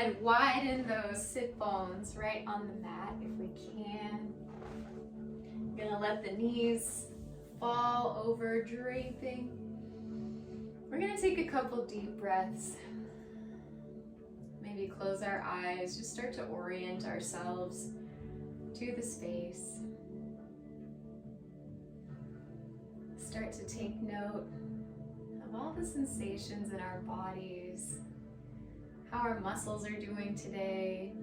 and widen those sit bones right on the mat if we can. We're gonna let the knees fall over, draping. We're gonna take a couple deep breaths. Maybe close our eyes, just start to orient ourselves to the space. Start to take note of all the sensations in our bodies, how our muscles are doing today,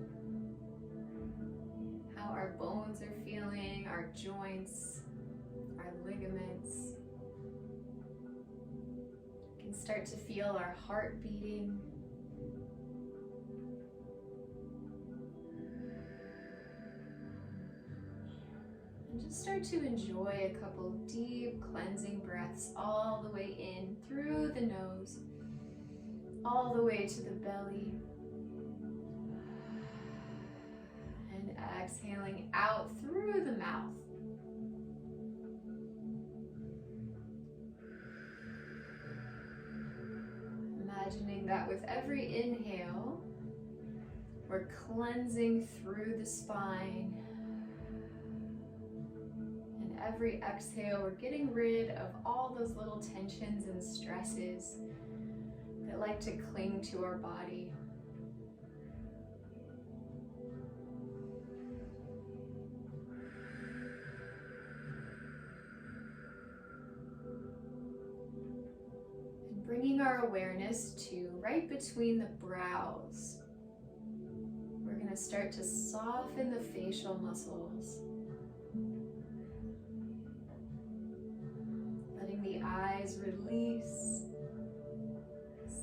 how our bones are feeling, our joints, our ligaments. You can start to feel our heart beating. And just start to enjoy a couple deep cleansing breaths all the way in through the nose, all the way to the belly. And exhaling out through the mouth. Imagining that with every inhale, we're cleansing through the spine. And every exhale, we're getting rid of all those little tensions and stresses that like to cling to our body. And bringing our awareness to right between the brows. We're going to start to soften the facial muscles. Letting the eyes release.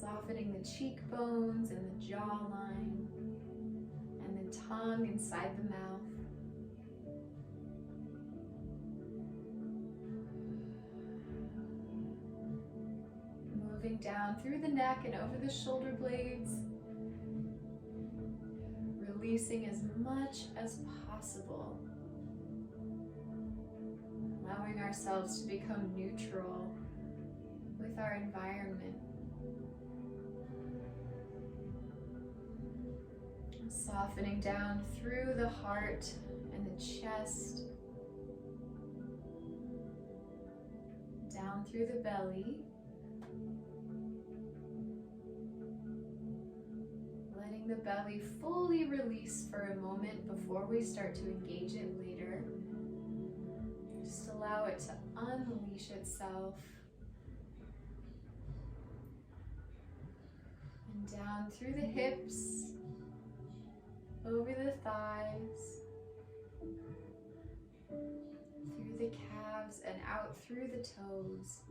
Softening the cheekbones and the jawline and the tongue inside the mouth. Moving down through the neck and over the shoulder blades. Releasing as much as possible. Allowing ourselves to become neutral with our environment. Softening down through the heart and the chest, down through the belly, letting the belly fully release for a moment before we start to engage it later. Just allow it to unleash itself. And down through the hips, over the thighs, through the calves and out through the toes.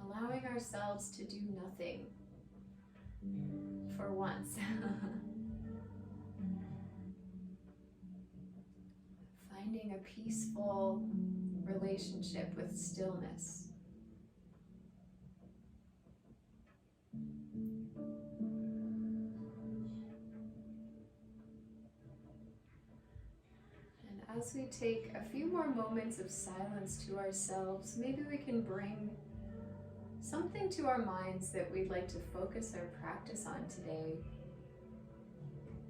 Allowing ourselves to do nothing for once. Finding a peaceful relationship with stillness. As we take a few more moments of silence to ourselves, maybe we can bring something to our minds that we'd like to focus our practice on today.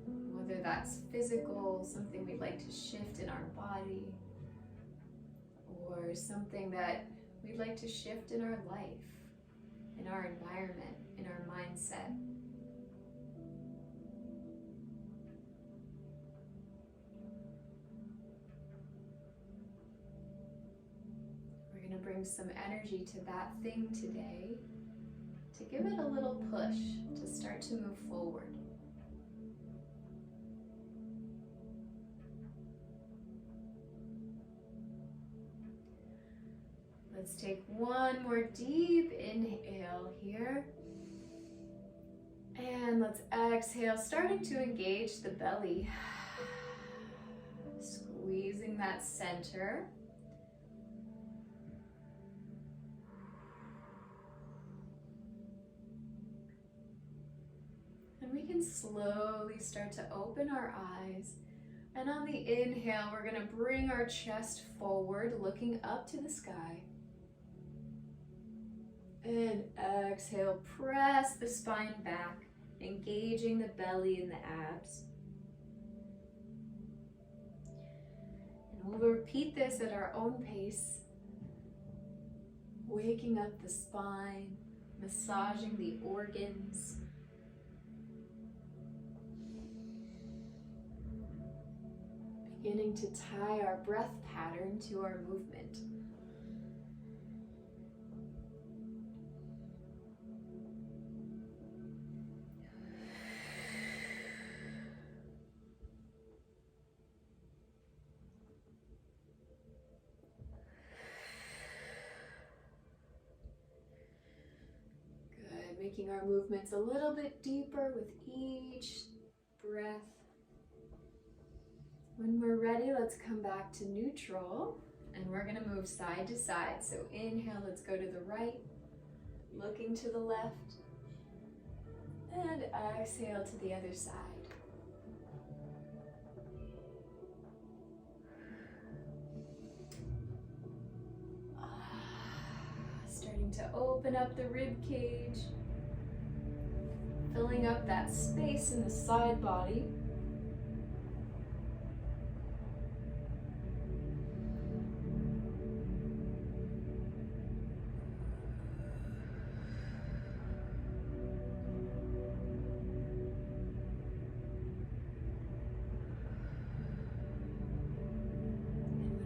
Whether that's physical, something we'd like to shift in our body, or something that we'd like to shift in our life, in our environment, in our mindset. Bring some energy to that thing today to give it a little push to start to move forward. Let's take one more deep inhale here. And let's exhale, starting to engage the belly. Squeezing that center. And we can slowly start to open our eyes. And on the inhale, we're going to bring our chest forward, looking up to the sky. And exhale, press the spine back, engaging the belly and the abs. And we'll repeat this at our own pace, waking up the spine, massaging the organs. Beginning to tie our breath pattern to our movement. Good, making our movements a little bit deeper with each breath. When we're ready, let's come back to neutral, and we're gonna move side to side. So inhale, let's go to the right, looking to the left, and exhale to the other side. Starting to open up the rib cage, filling up that space in the side body.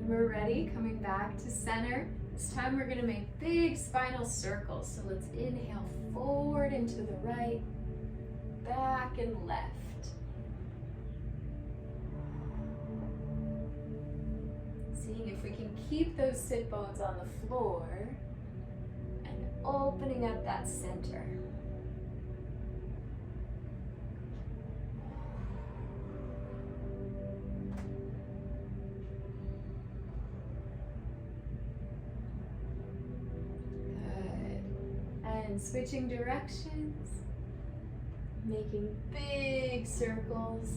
We're ready, coming back to center. This time we're going to make big spinal circles. So let's inhale forward and to the right, back and left. Seeing if we can keep those sit bones on the floor and opening up that center. And switching directions, making big circles.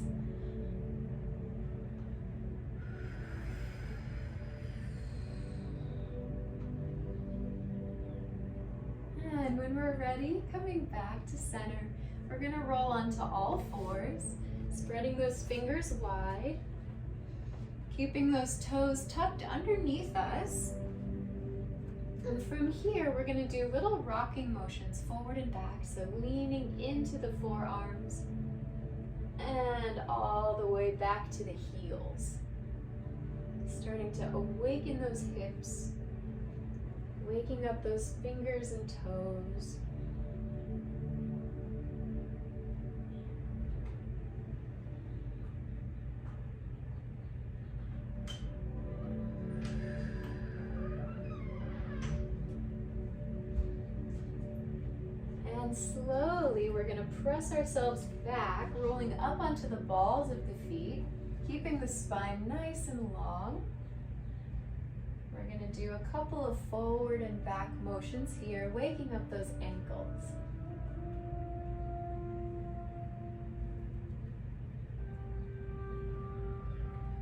And when we're ready, coming back to center, we're gonna roll onto all fours, spreading those fingers wide, keeping those toes tucked underneath us. And from here, we're going to do little rocking motions forward and back. So leaning into the forearms and all the way back to the heels. Starting to awaken those hips, waking up those fingers and toes. And slowly, we're going to press ourselves back, rolling up onto the balls of the feet, keeping the spine nice and long. We're going to do a couple of forward and back motions here, waking up those ankles.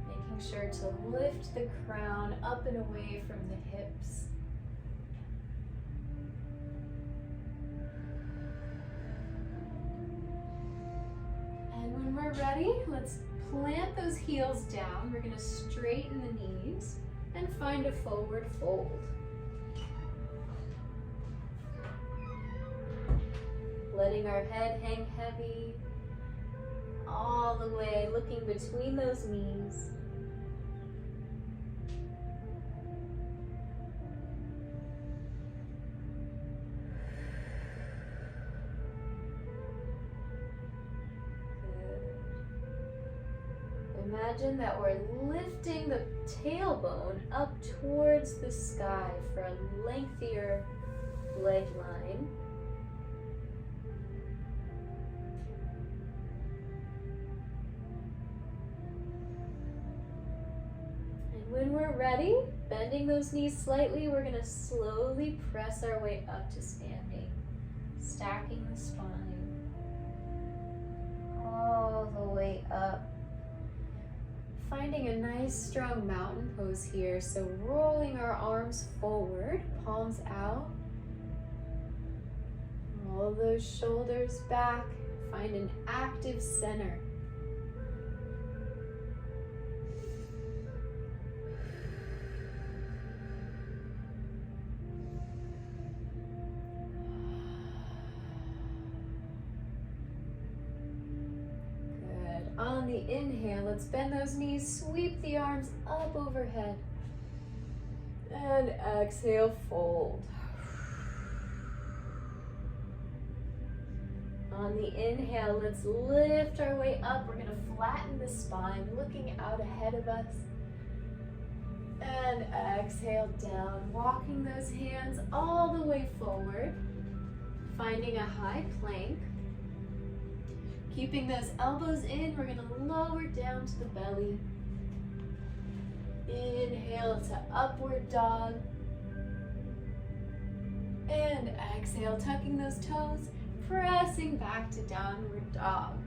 Making sure to lift the crown up and away from the hips. When we're ready, let's plant those heels down. We're going to straighten the knees and find a forward fold. Letting our head hang heavy all the way, looking between those knees. Imagine that we're lifting the tailbone up towards the sky for a lengthier leg line. And when we're ready, bending those knees slightly, we're going to slowly press our way up to standing, stacking the spine all the way up. Finding a nice strong mountain pose here, so rolling our arms forward, palms out, Pull those shoulders back. Find an active center. Good. On the inhale, let's bend those knees, sweep the arms up overhead. And exhale, fold. On the inhale, let's lift our way up. We're going to flatten the spine, looking out ahead of us. And exhale down, walking those hands all the way forward, finding a high plank. Keeping those elbows in, we're going to lower down to the belly. Inhale to upward dog. And exhale, tucking those toes, pressing back to downward dog.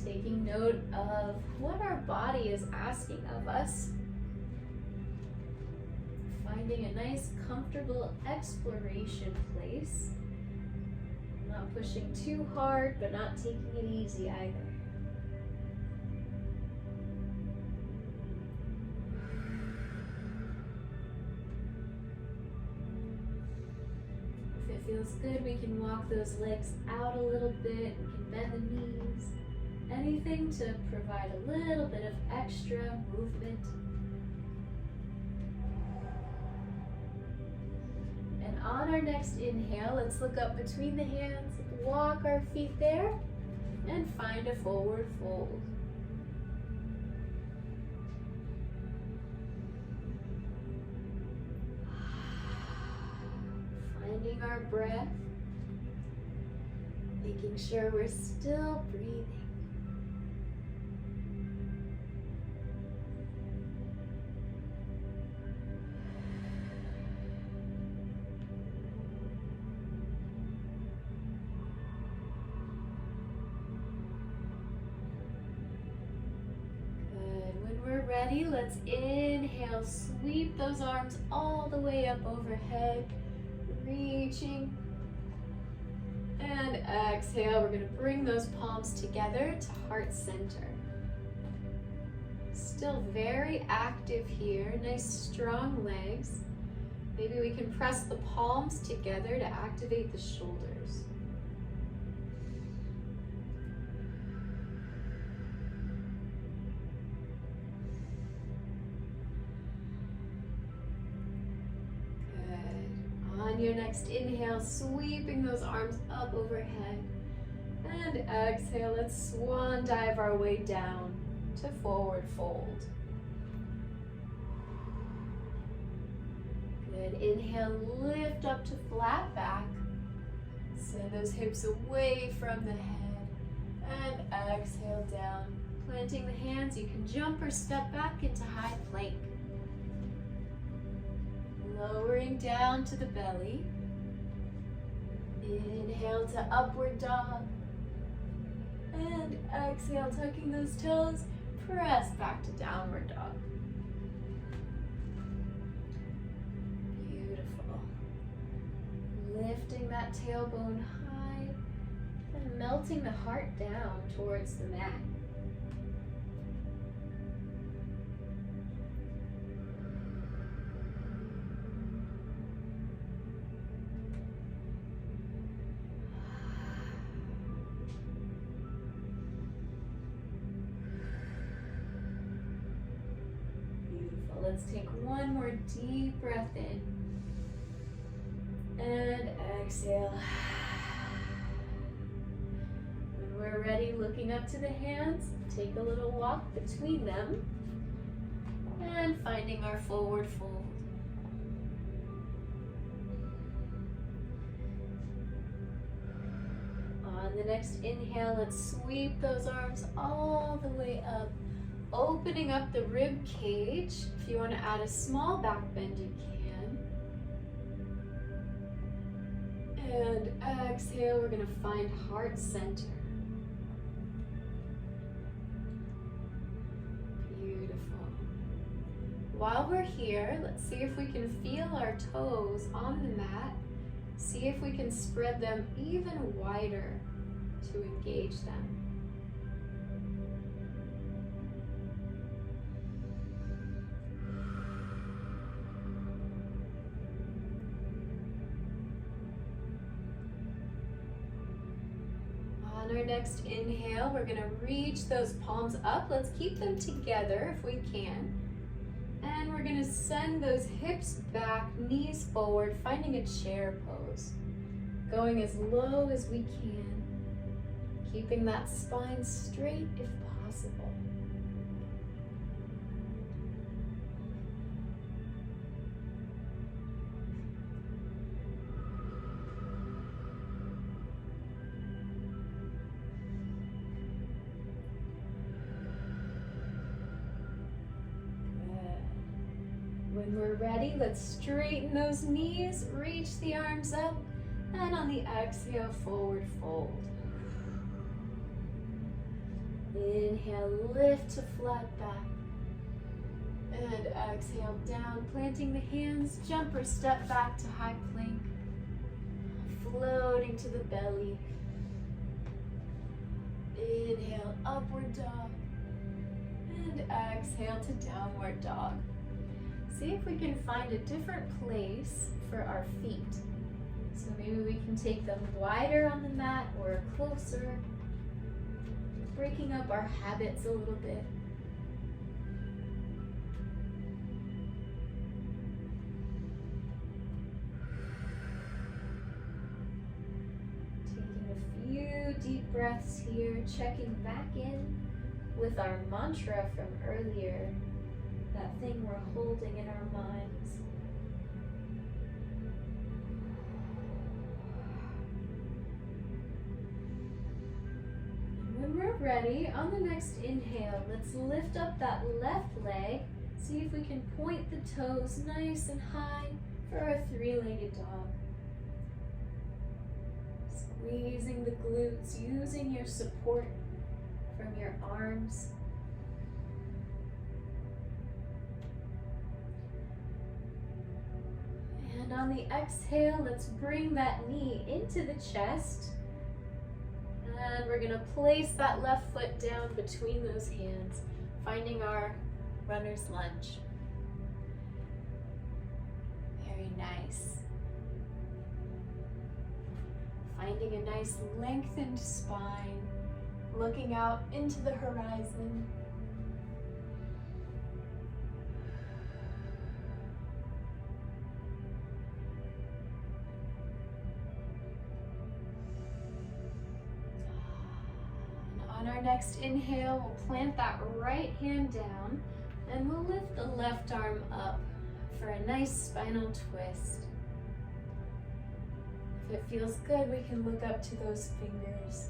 Taking note of what our body is asking of us. Finding a nice, comfortable exploration place. Not pushing too hard, but not taking it easy either. If it feels good, we can walk those legs out a little bit. We can bend the knees. Anything to provide a little bit of extra movement. And on our next inhale, let's look up between the hands, walk our feet there, and find a forward fold. Finding our breath, making sure we're still breathing. Ready? Let's inhale, sweep those arms all the way up overhead, reaching. And exhale, we're going to bring those palms together to heart center. Still very active here, nice strong legs. Maybe we can press the palms together to activate the shoulders. On your next inhale, sweeping those arms up overhead. And exhale, let's swan dive our way down to forward fold. Good. Inhale, lift up to flat back. Send those hips away from the head. And exhale down. Planting the hands, you can jump or step back into high plank. Lowering down to the belly. Inhale to upward dog. And exhale, tucking those toes, press back to downward dog. Beautiful. Lifting that tailbone high and melting the heart down towards the mat. Let's take one more deep breath in. And exhale. When we're ready, looking up to the hands, take a little walk between them. And finding our forward fold. On the next inhale, let's sweep those arms all the way up. Opening up the rib cage. If you want to add a small back bend, you can. And exhale, we're going to find heart center. Beautiful. while we're here, let's see if we can feel our toes on the mat. See if we can spread them even wider to engage them. On our next inhale, we're going to reach those palms up. Let's keep them together if we can. And we're going to send those hips back, knees forward, finding a chair pose. Going as low as we can, keeping that spine straight if possible. When we're ready, let's straighten those knees, reach the arms up, and on the exhale, forward fold. Inhale, lift to flat back. And exhale, down, planting the hands, jump or step back to high plank. Floating to the belly. Inhale, upward dog. And exhale to downward dog. See if we can find a different place for our feet. So maybe we can take them wider on the mat or closer, breaking up our habits a little bit. Taking a few deep breaths here, checking back in with our mantra from earlier. That thing we're holding in our minds. And when we're ready, on the next inhale, let's lift up that left leg. See if we can point the toes nice and high for our three-legged dog. Squeezing the glutes, using your support from your arms. And on the exhale, let's bring that knee into the chest. And we're going to place that left foot down between those hands, finding our runner's lunge. Very nice. Finding a nice lengthened spine, looking out into the horizon. On our next inhale, we'll plant that right hand down and we'll lift the left arm up for a nice spinal twist. If it feels good, we can look up to those fingers.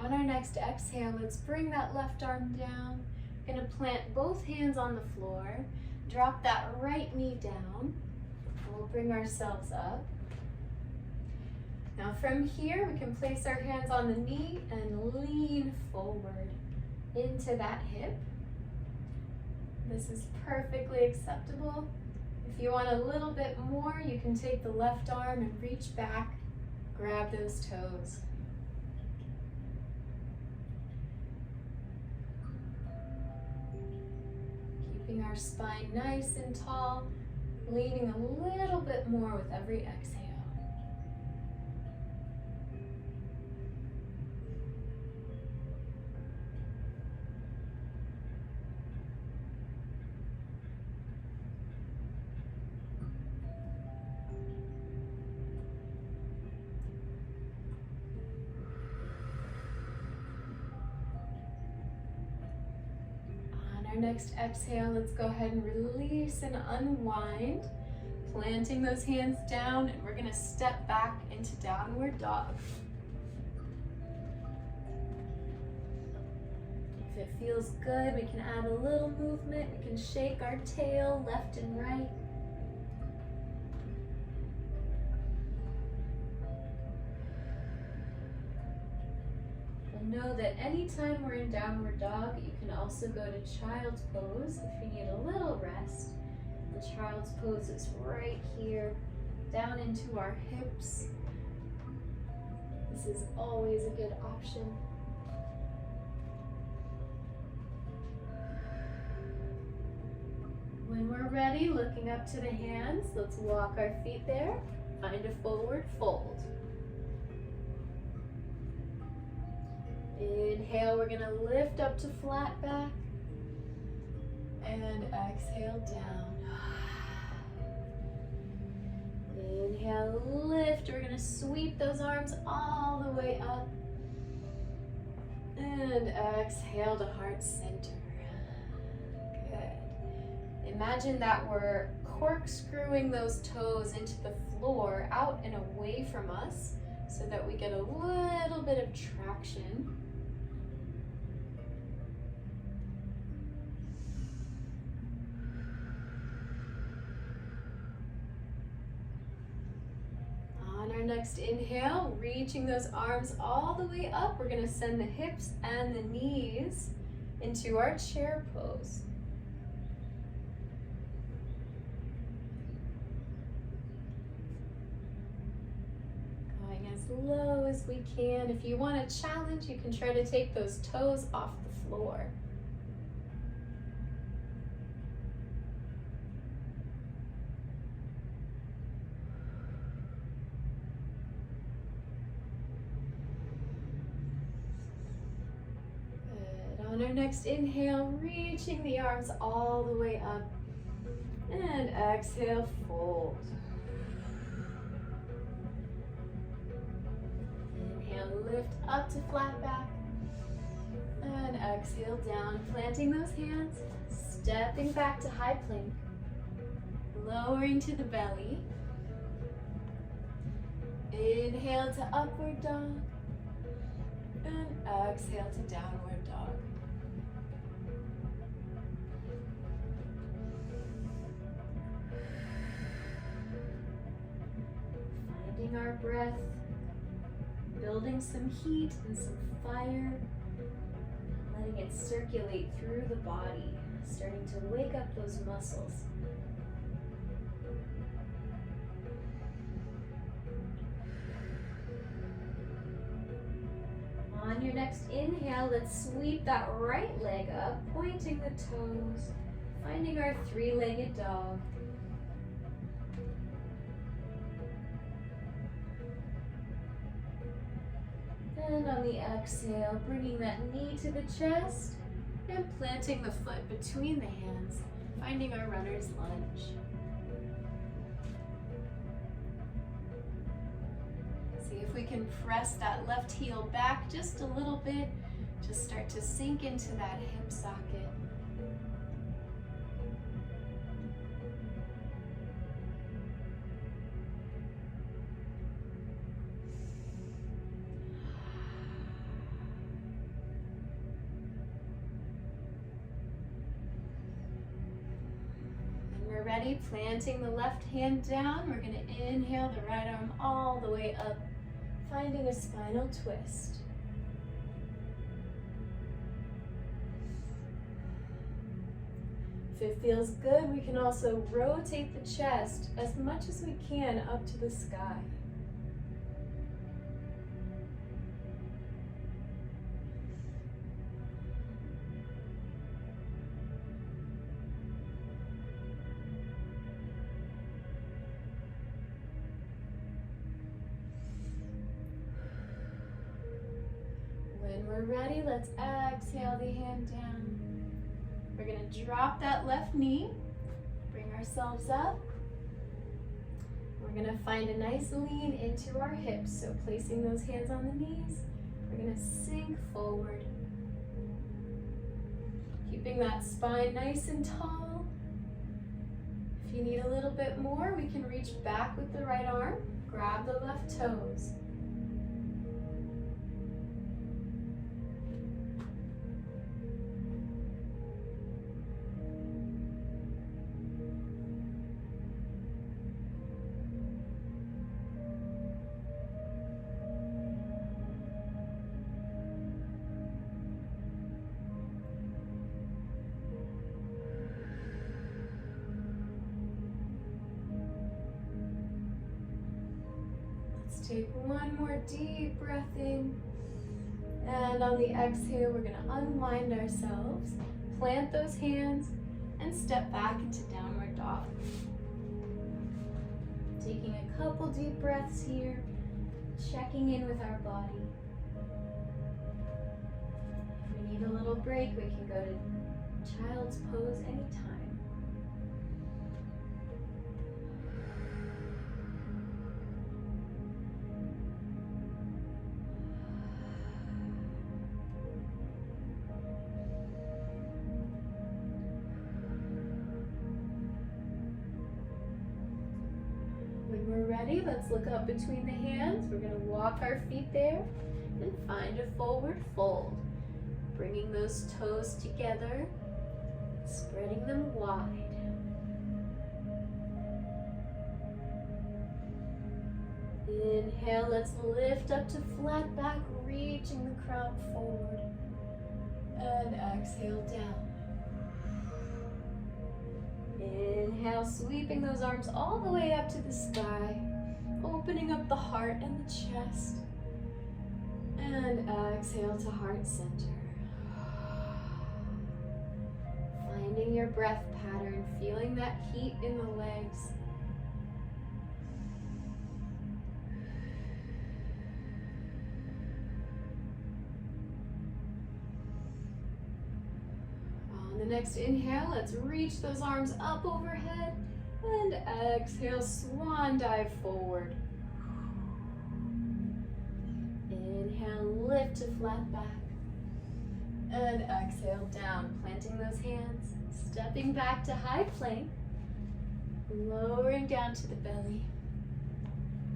On our next exhale, let's bring that left arm down. Gonna plant both hands on the floor. Drop that right knee down. We'll bring ourselves up. Now from here, we can place our hands on the knee and lean forward into that hip. This is perfectly acceptable. If you want a little bit more, you can take the left arm and reach back, grab those toes. Keeping our spine nice and tall, leaning a little bit more with every exhale. Next exhale, let's go ahead and release and unwind, planting those hands down, and we're going to step back into downward dog. feels good, we can add a little movement. We can shake our tail left and right. And know that anytime we're in downward dog, you can also go to child's pose if you need a little rest. The child's pose is right here, down into our hips. This is always a good option. When we're ready, looking up to the hands, let's walk our feet there. Find a forward fold. Inhale, we're gonna lift up to flat back. And exhale down. Inhale, lift. We're gonna sweep those arms all the way up. And exhale to heart center. Good. Imagine that we're corkscrewing those toes into the floor, out and away from us, so that we get a little bit of traction. On our next inhale, reaching those arms all the way up, we're going to send the hips and the knees into our chair pose. Going as low as we can. If you want a challenge, you can try to take those toes off the floor. On our next inhale, reaching the arms all the way up, and exhale, fold. Inhale, lift up to flat back, and exhale down, planting those hands, stepping back to high plank, lowering to the belly. Inhale to upward dog, and exhale to downward dog. Finding our breath, building some heat and some fire, letting it circulate through the body, starting to wake up those muscles. On your next inhale, let's sweep that right leg up, pointing the toes, finding our three-legged dog. And on the exhale, bringing that knee to the chest and planting the foot between the hands, finding our runner's lunge. See if we can press that left heel back just a little bit. Just start to sink into that hip socket. Ready, planting the left hand down. We're going to inhale the right arm all the way up, finding a spinal twist. If it feels good, we can also rotate the chest as much as we can up to the sky. We're ready, let's exhale the hand down. We're going to drop that left knee, bring ourselves up. We're going to find a nice lean into our hips, so placing those hands on the knees, we're going to sink forward. Keeping that spine nice and tall. If you need a little bit more, we can reach back with the right arm, grab the left toes. Let's take one more deep breath in. And on the exhale, we're going to unwind ourselves, plant those hands, and step back into downward dog. Taking a couple deep breaths here, checking in with our body. If we need a little break, we can go to child's pose anytime. When we're ready, let's look up between the hands. We're going to walk our feet there and find a forward fold. Bringing those toes together, spreading them wide. Inhale, let's lift up to flat back, reaching the crown forward. And exhale down. Inhale, sweeping those arms all the way up to the sky, opening up the heart and the chest. And exhale to heart center. Finding your breath pattern, feeling that heat in the legs. On the next inhale, let's reach those arms up overhead. And exhale, swan dive forward. Inhale, lift to flat back. And exhale down, planting those hands, stepping back to high plank, lowering down to the belly.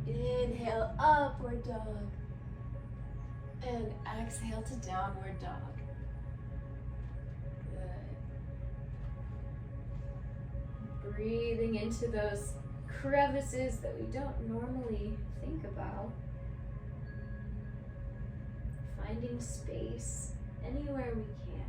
Inhale, upward dog. And exhale to downward dog. Good. Breathing into those crevices that we don't normally think about. Finding space anywhere we can.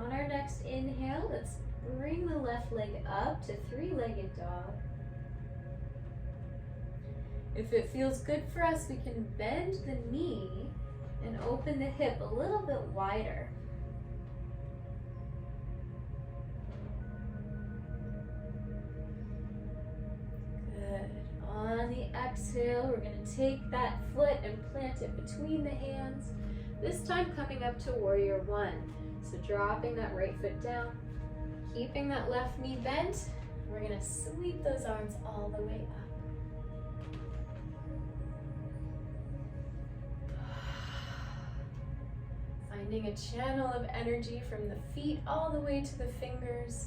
On our next inhale, let's bring the left leg up to three-legged dog. If it feels good for us, we can bend the knee and open the hip a little bit wider. Good. On the exhale, we're going to take that foot and plant it between the hands, this time coming up to warrior one. So dropping that right foot down, keeping that left knee bent, we're going to sweep those arms all the way up. Finding a channel of energy from the feet all the way to the fingers.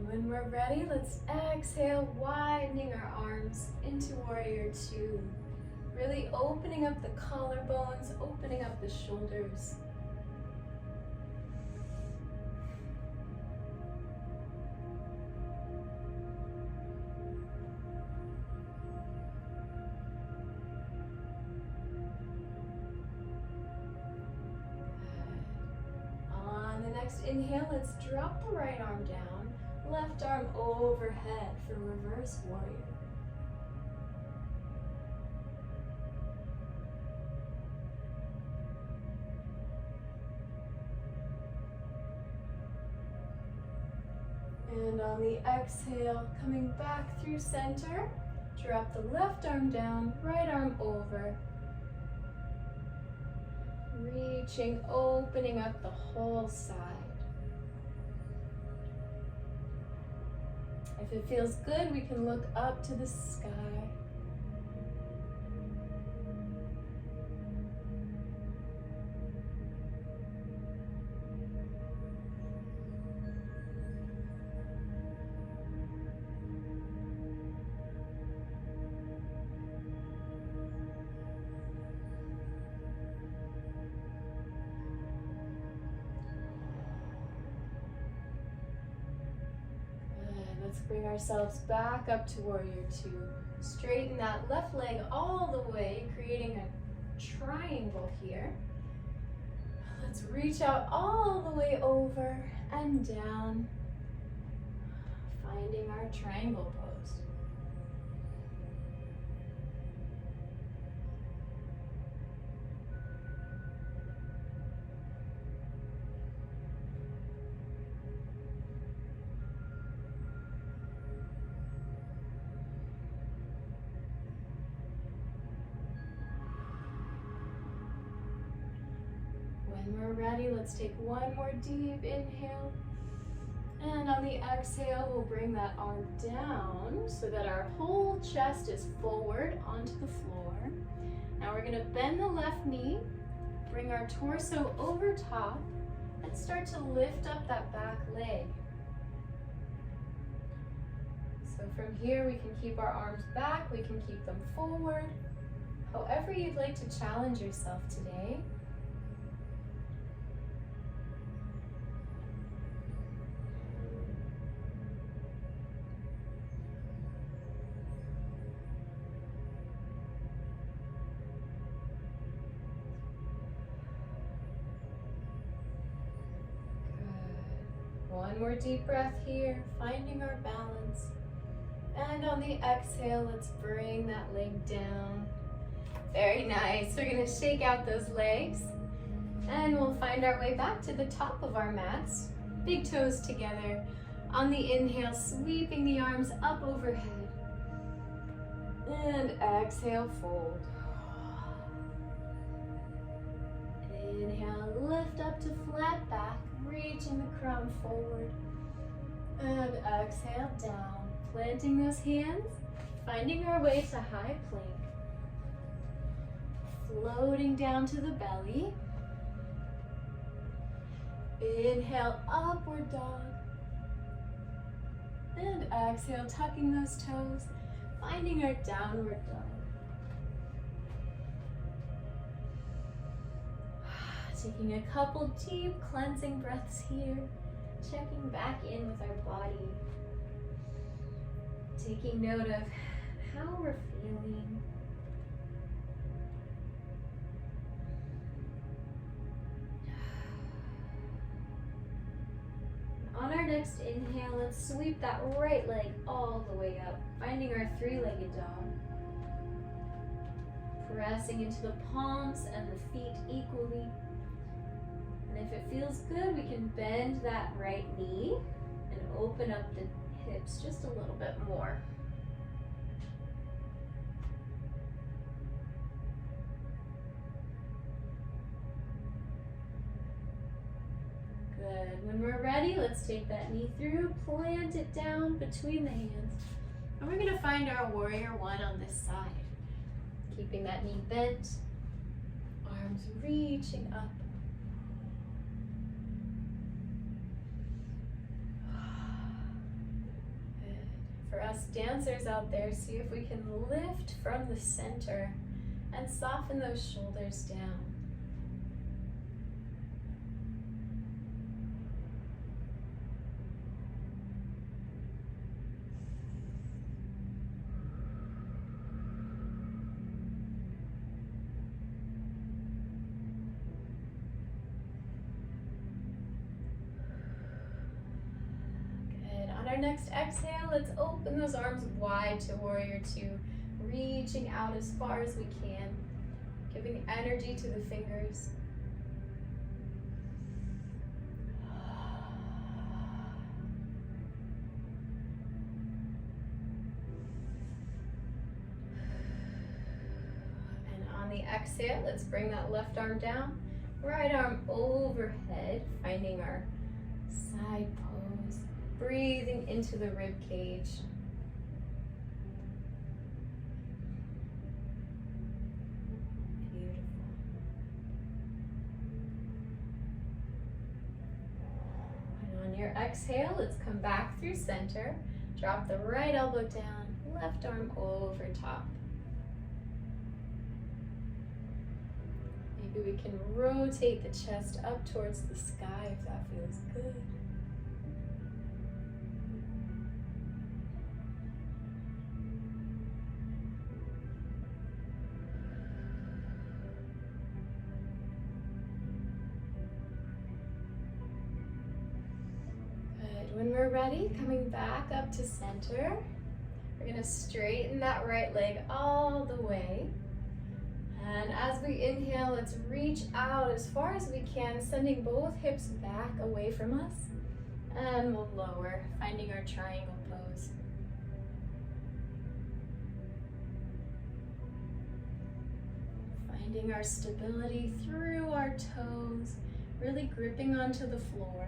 When we're ready, let's exhale, widening our arms into warrior two. Really opening up the collarbones, opening up the shoulders. On the next inhale, let's drop the right arm down. Left arm overhead for reverse warrior. And on the exhale, coming back through center, drop the left arm down, right arm over. Reaching, opening up the whole side. If it feels good, we can look up to the sky. Let's bring ourselves back up to warrior two. Straighten that left leg all the way, creating a triangle here. Let's reach out all the way over and down, finding our triangle pose. When we're ready, let's take one more deep inhale. And on the exhale, we'll bring that arm down so that our whole chest is forward onto the floor. Now we're gonna bend the left knee, bring our torso over top, and start to lift up that back leg. So from here, we can keep our arms back, we can keep them forward. However you'd like to challenge yourself today. One more deep breath here, finding our balance. And on the exhale, let's bring that leg down. Very nice. We're gonna shake out those legs and we'll find our way back to the top of our mats. Big toes together. On the inhale, sweeping the arms up overhead. And exhale, fold. Inhale, lift up to flat back. Reaching the crown forward, and exhale down, planting those hands, finding our way to high plank, floating down to the belly. Inhale, upward dog, and exhale, tucking those toes, finding our downward dog. Taking a couple deep cleansing breaths here, checking back in with our body, taking note of how we're feeling. On our next inhale, let's sweep that right leg all the way up, finding our three-legged dog. Pressing into the palms and the feet equally. And if it feels good, we can bend that right knee and open up the hips just a little bit more. Good. When we're ready, let's take that knee through, plant it down between the hands. And we're gonna find our warrior one on this side. Keeping that knee bent, arms reaching up. For us dancers out there, see if we can lift from the center and soften those shoulders down. Next exhale, let's open those arms wide to warrior two, reaching out as far as we can, giving energy to the fingers. And on the exhale, let's bring that left arm down, right arm overhead, finding our side pose. Breathing into the rib cage. Beautiful. And on your exhale, let's come back through center. Drop the right elbow down, left arm over top. Maybe we can rotate the chest up towards the sky if that feels good. when we're ready, coming back up to center, we're gonna straighten that right leg all the way. And as we inhale, let's reach out as far as we can, sending both hips back away from us. And we'll lower, finding our triangle pose. Finding our stability through our toes, really gripping onto the floor.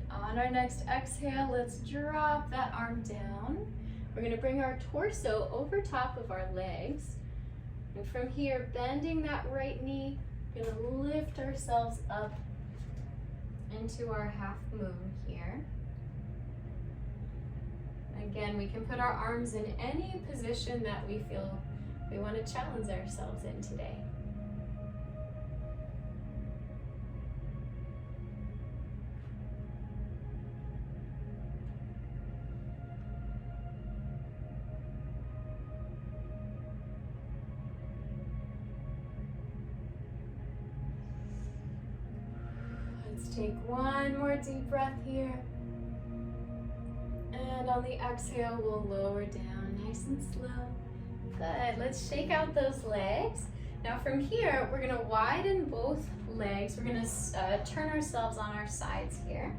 On our next exhale, let's drop that arm down. We're gonna bring our torso over top of our legs. And from here, bending that right knee, we're gonna lift ourselves up into our half moon here. Again, we can put our arms in any position that we feel we wanna challenge ourselves in today. Take one more deep breath here. And on the exhale, we'll lower down nice and slow. Good, let's shake out those legs. Now from here, we're gonna widen both legs. We're gonna turn ourselves on our sides here.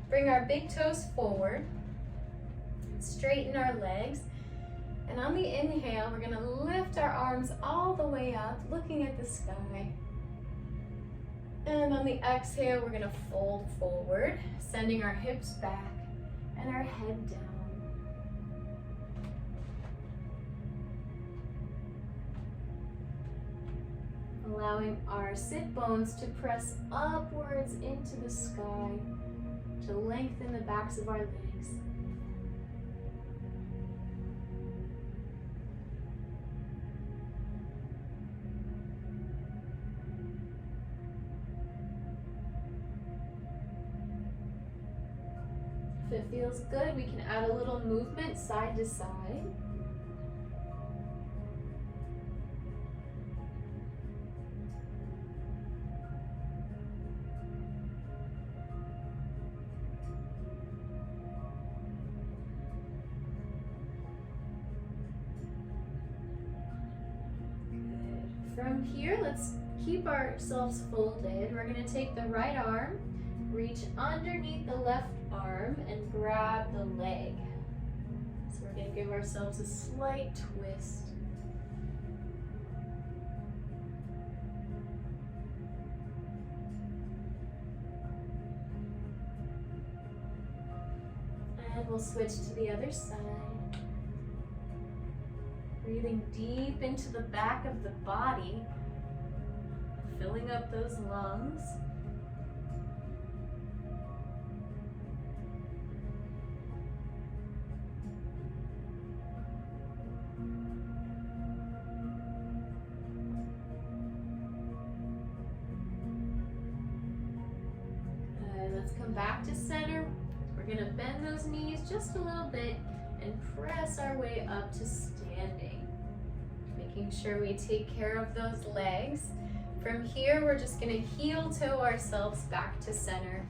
Bring our big toes forward. Straighten our legs. And on the inhale, we're gonna lift our arms all the way up, looking at the sky. And on the exhale, we're gonna fold forward, sending our hips back and our head down. Allowing our sit bones to press upwards into the sky to lengthen the backs of our legs. If it feels good, we can add a little movement side to side. Good. From here, let's keep ourselves folded. We're going to take the right arm, reach underneath the left arm and grab the leg. So we're going to give ourselves a slight twist. And we'll switch to the other side. Breathing deep into the back of the body, filling up those lungs. Let's come back to center. We're gonna bend those knees just a little bit and press our way up to standing. Making sure we take care of those legs. From here, we're just gonna heel toe ourselves back to center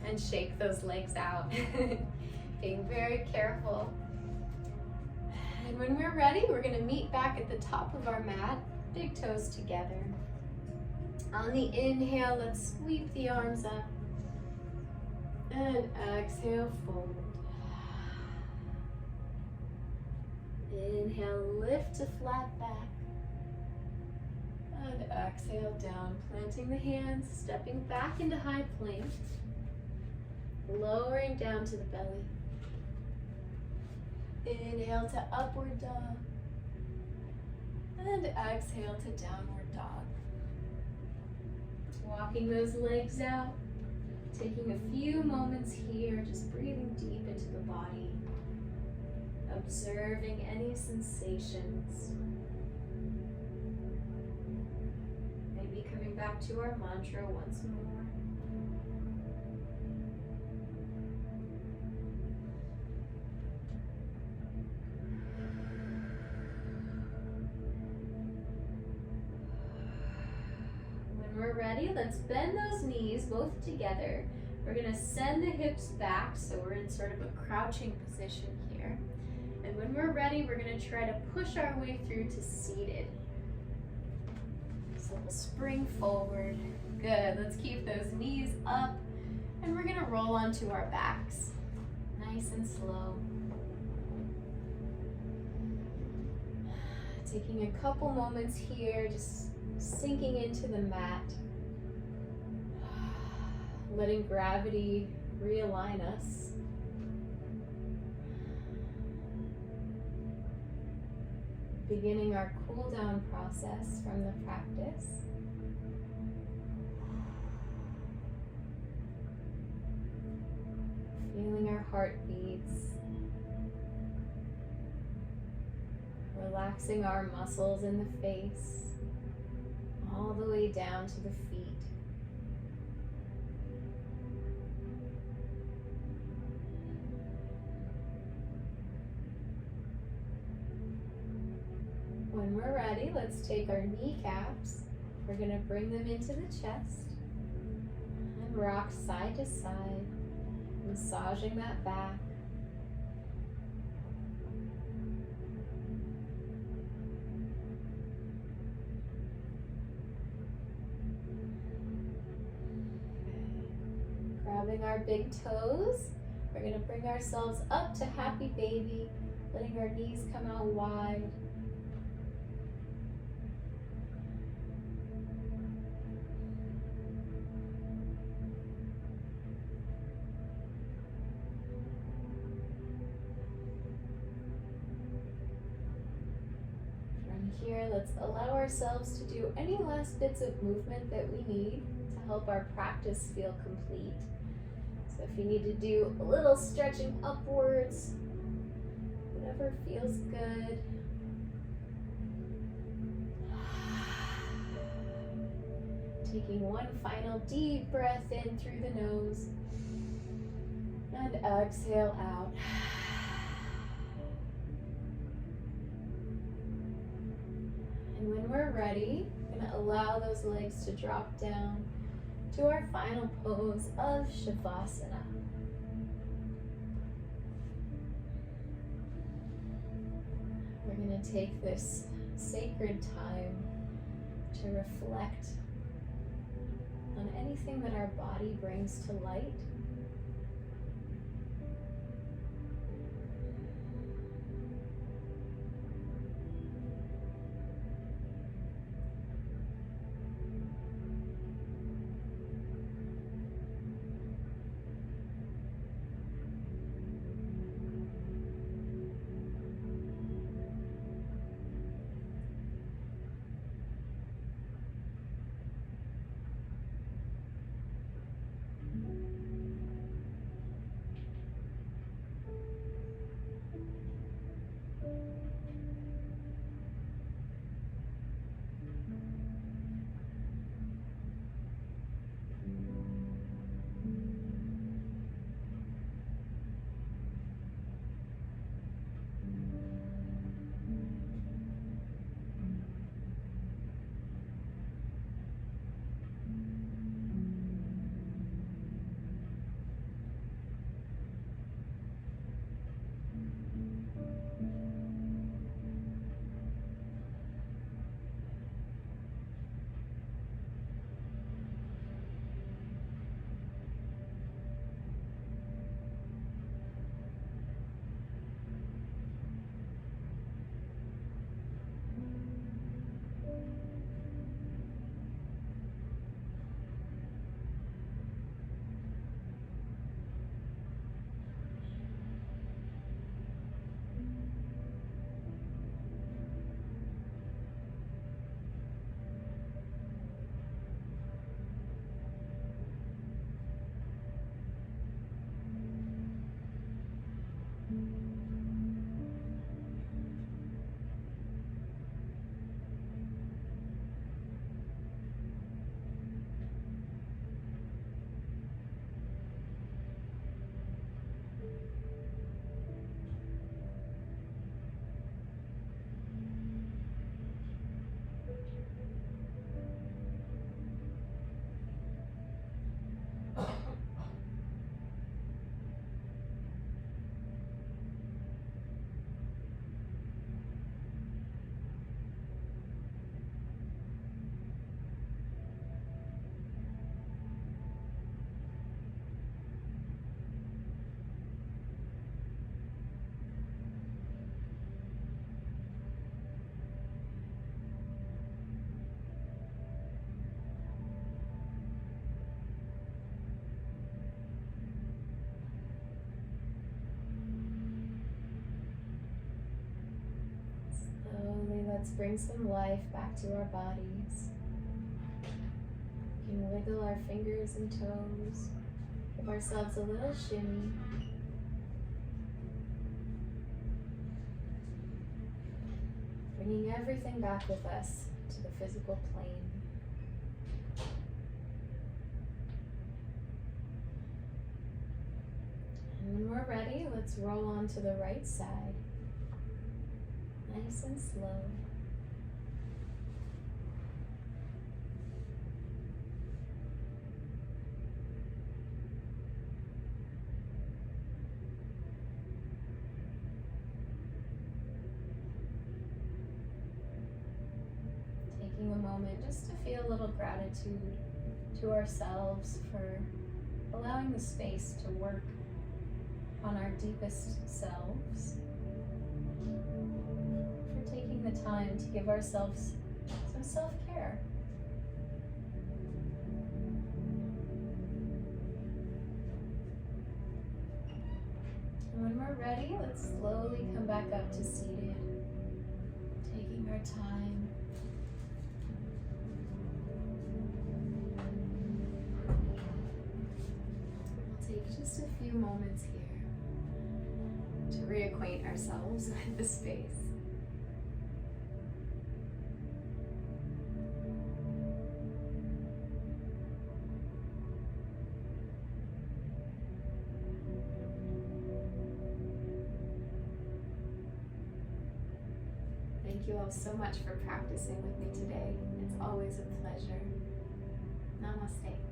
and shake those legs out. Being very careful. And when we're ready, we're gonna meet back at the top of our mat, big toes together. On the inhale, let's sweep the arms up. And exhale, fold. Inhale, lift to flat back. And exhale, down, planting the hands, stepping back into high plank. Lowering down to the belly. Inhale to upward dog. And exhale to downward dog. Walking those legs out. Taking a few moments here, just breathing deep into the body. Observing any sensations. Maybe coming back to our mantra once more. ready, let's bend those knees both together. We're gonna send the hips back, so we're in sort of a crouching position here. And when we're ready, we're gonna try to push our way through to seated. So we'll spring forward. Good, let's keep those knees up, and we're gonna roll onto our backs. Nice and slow. Taking a couple moments here, just sinking into the mat. Letting gravity realign us. Beginning our cool down process from the practice. Feeling our heartbeats. Relaxing our muscles in the face, all the way down to the feet. When we're ready, let's take our kneecaps. We're going to bring them into the chest and rock side to side, massaging that back. Grabbing our big toes, we're going to bring ourselves up to happy baby, letting our knees come out wide. Here, let's allow ourselves to do any last bits of movement that we need to help our practice feel complete. So if you need to do a little stretching upwards, whatever feels good. Taking one final deep breath in through the nose and exhale out. And when we're ready, we're going to allow those legs to drop down to our final pose of Shavasana. We're going to take this sacred time to reflect on anything that our body brings to light. Let's bring some life back to our bodies. We can wiggle our fingers and toes. Give ourselves a little shimmy. Bringing everything back with us to the physical plane. And when we're ready, let's roll on to the right side. Nice and slow. Taking a moment just to feel a little gratitude to ourselves for allowing the space to work on our deepest selves. For taking the time to give ourselves some self-care. And when we're ready, let's slowly come back up to seated, taking our time. We'll take just a few moments here to reacquaint ourselves with the space. Thank you all so much for practicing with me today. It's always a pleasure. Namaste.